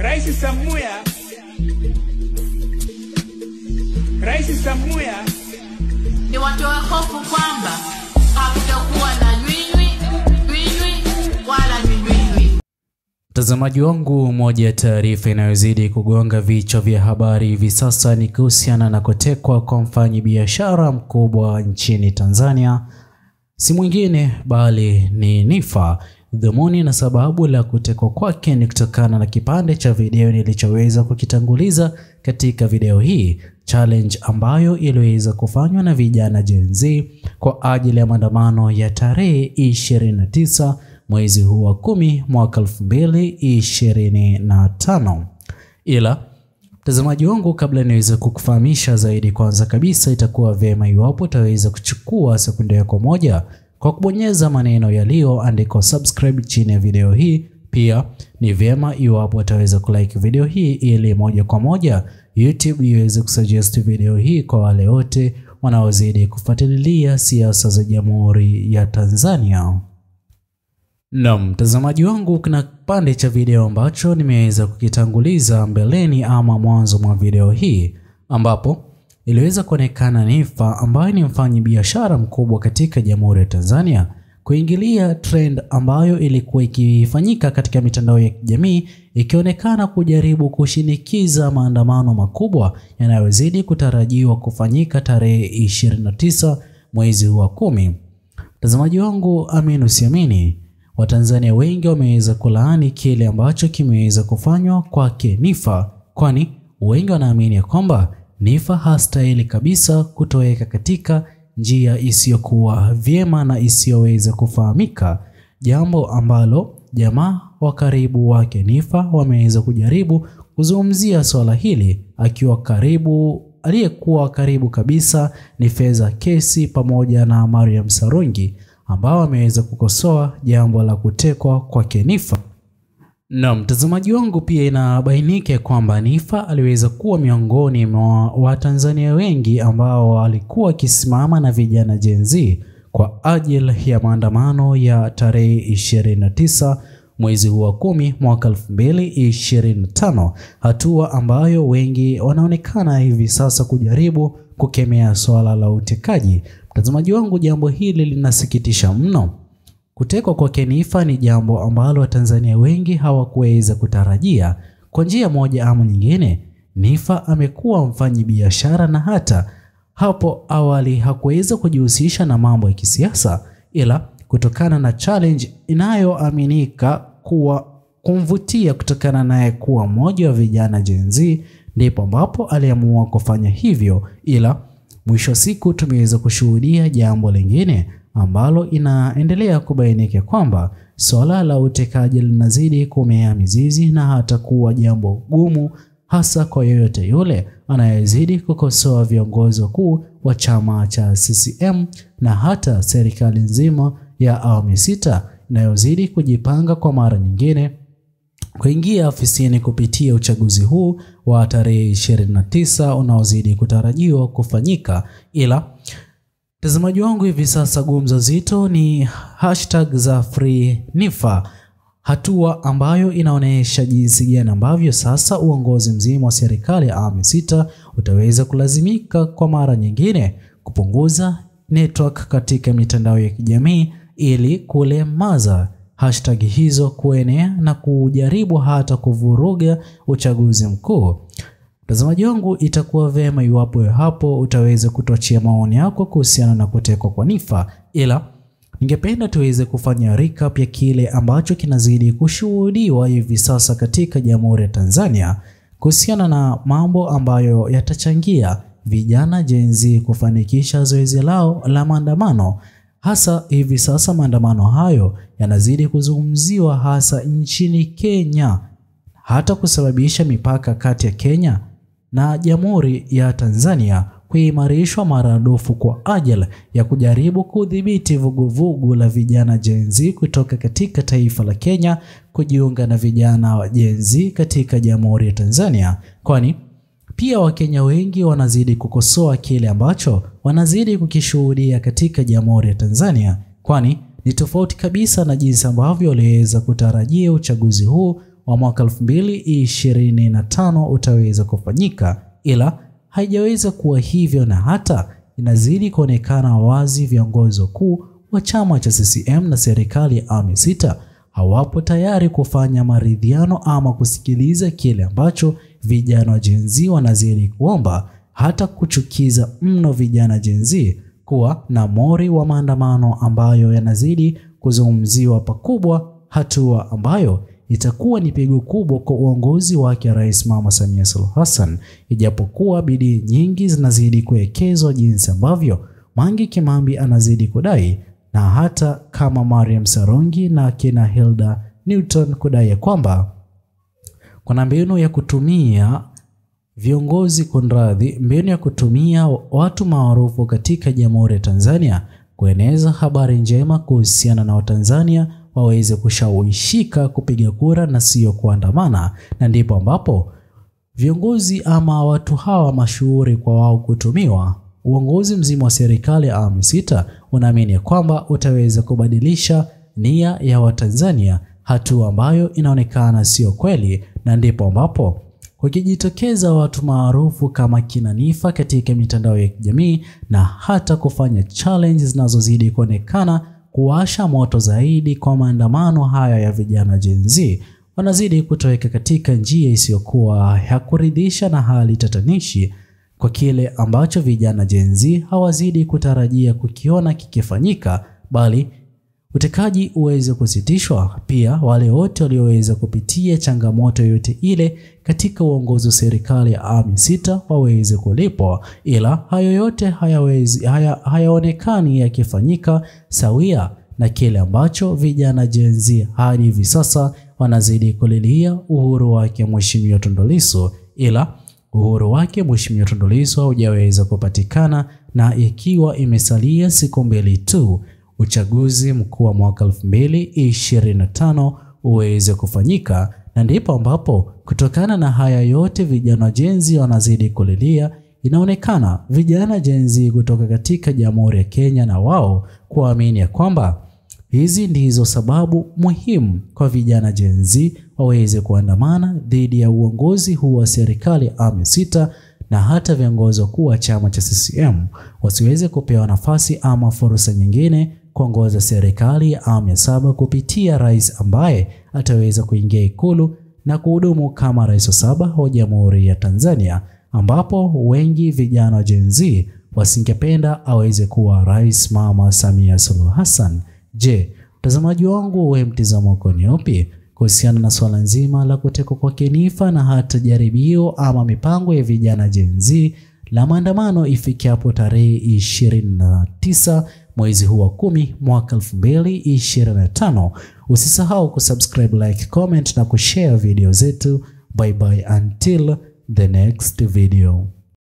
Rais Samuya ni watoa hofu kwamba hakutakuwa na nywinywi wala nywinywi. Mtazamaji wangu, moja ya taarifa inayozidi kugonga vichwa vya habari hivi sasa ni kuhusiana na kutekwa kwa mfanyabiashara mkubwa nchini Tanzania. Si mwingine bali ni Niffer. Dhumuni na sababu la kutekwa kwake ni kutokana na kipande cha video nilichoweza kukitanguliza katika video hii, challenge ambayo iliweza kufanywa na vijana Gen Z kwa ajili ya maandamano ya tarehe 29 mwezi huu wa 10 mwaka 2025. Ila mtazamaji wangu, kabla niweze kukufahamisha zaidi, kwanza kabisa itakuwa vyema iwapo utaweza kuchukua sekunde yako moja kwa kubonyeza maneno yaliyoandikwa subscribe chini ya video hii. Pia ni vyema iwapo utaweza kulike video hii ili moja kwa moja YouTube iweze kusuggest video hii kwa wale wote wanaozidi kufuatilia siasa za Jamhuri ya Tanzania. Na mtazamaji wangu, kuna kipande cha video ambacho nimeweza kukitanguliza mbeleni ama mwanzo mwa video hii, ambapo iliweza kuonekana Niffer ambaye ni mfanyabiashara mkubwa katika Jamhuri ya Tanzania kuingilia trend ambayo ilikuwa ikifanyika katika mitandao ya kijamii, ikionekana kujaribu kushinikiza maandamano makubwa yanayozidi kutarajiwa kufanyika tarehe 29 mwezi wa 10. Mtazamaji wangu, amini usiamini, Watanzania wengi wameweza kulaani kile ambacho kimeweza kufanywa kwake Niffer, kwani wengi wanaamini kwamba Niffer hastahili kabisa kutoweka katika njia isiyokuwa vyema na isiyoweza kufahamika, jambo ambalo jamaa wa karibu wake Niffer wameweza kujaribu kuzungumzia swala hili, aliyekuwa karibu kabisa ni Feza Kesi pamoja na Mariam Sarungi, ambao wameweza kukosoa jambo la kutekwa kwake Niffer. Na mtazamaji wangu, pia inabainika kwamba Niffer aliweza kuwa miongoni mwa Watanzania wengi ambao walikuwa kisimama na vijana Gen Z kwa ajili ya maandamano ya tarehe 29 mwezi huu wa 10 mwaka 2025, hatua ambayo wengi wanaonekana hivi sasa kujaribu kukemea swala la utekaji. Mtazamaji wangu, jambo hili linasikitisha mno. Kutekwa kwa Niffer ni jambo ambalo Watanzania wengi hawakuweza kutarajia. Kwa njia moja ama nyingine, Niffer amekuwa mfanyabiashara na hata hapo awali hakuweza kujihusisha na mambo ya kisiasa, ila kutokana na challenge inayoaminika kuwa kumvutia kutokana naye kuwa mmoja wa vijana Gen Z, ndipo ambapo aliamua kufanya hivyo. Ila mwisho siku tumeweza kushuhudia jambo lingine ambalo inaendelea kubainika kwamba swala la utekaji linazidi kumea mizizi na hata kuwa jambo gumu, hasa kwa yoyote yule anayezidi kukosoa viongozi wakuu wa chama cha CCM na hata serikali nzima ya awamu ya 6 inayozidi kujipanga kwa mara nyingine kuingia ofisini kupitia uchaguzi huu wa tarehe 29 unaozidi kutarajiwa kufanyika. Ila mtazamaji wangu, hivi sasa gumzo zito ni hashtag za Free Niffer, hatua ambayo inaonyesha jinsi gani ambavyo sasa uongozi mzima wa serikali ya awamu 6 utaweza kulazimika kwa mara nyingine kupunguza network katika mitandao ya kijamii ili kulemaza hashtag hizo kuenea na kujaribu hata kuvuruga uchaguzi mkuu. Mtazamaji wangu, itakuwa vyema iwapo hapo utaweza kutuachia maoni yako kuhusiana na kutekwa kwa Niffer, ila ningependa tuweze kufanya recap ya kile ambacho kinazidi kushuhudiwa hivi sasa katika Jamhuri ya Tanzania kuhusiana na mambo ambayo yatachangia vijana Gen Z kufanikisha zoezi lao la maandamano. Hasa hivi sasa maandamano hayo yanazidi kuzungumziwa hasa nchini Kenya, hata kusababisha mipaka kati ya Kenya na Jamhuri ya Tanzania kuimarishwa maradufu kwa ajili ya kujaribu kudhibiti vuguvugu la vijana Gen Z kutoka katika taifa la Kenya kujiunga na vijana wa Gen Z katika Jamhuri ya Tanzania, kwani pia Wakenya wengi wanazidi kukosoa kile ambacho wanazidi kukishuhudia katika Jamhuri ya Tanzania, kwani ni tofauti kabisa na jinsi ambavyo waliweza kutarajia uchaguzi huu wa mwaka 2025 utaweza kufanyika, ila haijaweza kuwa hivyo, na hata inazidi kuonekana wazi viongozi wakuu wa chama cha CCM na serikali ya awamu ya sita hawapo tayari kufanya maridhiano ama kusikiliza kile ambacho vijana wa Gen Z wanazidi kuomba, hata kuchukiza mno vijana Gen Z kuwa na mori wa maandamano ambayo yanazidi kuzungumziwa pakubwa, hatua ambayo itakuwa ni pigo kubwa kwa uongozi wake Rais Mama Samia Suluhu Hassan, ijapokuwa bidii nyingi zinazidi kuwekezwa jinsi ambavyo Mange Kimambi anazidi kudai, na hata kama Mariam Sarungi na kina Hilda Newton kudai kwamba kuna mbinu ya kutumia mbinu ya kutumia watu maarufu katika Jamhuri ya Tanzania kueneza habari njema kuhusiana na Watanzania waweze kushawishika kupiga kura na sio kuandamana, na ndipo ambapo viongozi ama watu hawa mashuhuri kwa wao kutumiwa. Uongozi mzima wa serikali ya awamu ya sita unaamini kwamba utaweza kubadilisha nia ya Watanzania, hatua ambayo inaonekana sio kweli, na ndipo ambapo wakijitokeza watu maarufu kama kina Nifa katika mitandao ya kijamii na hata kufanya challenges zinazozidi kuonekana kuwasha moto zaidi kwa maandamano haya ya vijana Gen Z, wanazidi kutoweka katika njia isiyokuwa ya kuridhisha na hali tatanishi kwa kile ambacho vijana Gen Z hawazidi kutarajia kukiona kikifanyika, bali utekaji uweze kusitishwa. Pia wale wote walioweza kupitia changamoto yote ile katika uongozi wa serikali ya awamu ya sita waweze kulipwa, ila hayo yote hayaonekani yakifanyika sawia na kile ambacho vijana Gen Z hadi hivi sasa wanazidi kulilia uhuru wake Mheshimiwa Tundu Lissu, ila uhuru wake Mheshimiwa Tundu Lissu haujaweza kupatikana, na ikiwa imesalia siku mbili tu uchaguzi mkuu wa mwaka 2025 uweze kufanyika, na ndipo ambapo kutokana na haya yote vijana Gen Z wanazidi kulilia. Inaonekana vijana Gen Z kutoka katika Jamhuri ya Kenya na wao kuamini kwamba hizi ndizo sababu muhimu kwa vijana Gen Z waweze kuandamana dhidi ya uongozi huu wa serikali ya awamu ya sita, na hata viongozi wakuu wa chama cha CCM wasiweze kupewa nafasi ama fursa nyingine kuongoza serikali ya awamu ya saba kupitia rais ambaye ataweza kuingia Ikulu na kuhudumu kama rais wa saba wa Jamhuri ya Tanzania, ambapo wengi vijana wa Gen Z wasingependa aweze kuwa Rais Mama Samia Suluhu Hassan. Je, mtazamaji wangu, wewe mtazamo wako ni upi kuhusiana na swala nzima la kutekwa kwa Nifa na hata jaribio ama mipango ya vijana Gen Z la maandamano ifikapo tarehe 29 mwezi huu wa 10 mwaka 2025? Usisahau kusubscribe, like, comment na kushare video zetu. Bye bye until the next video.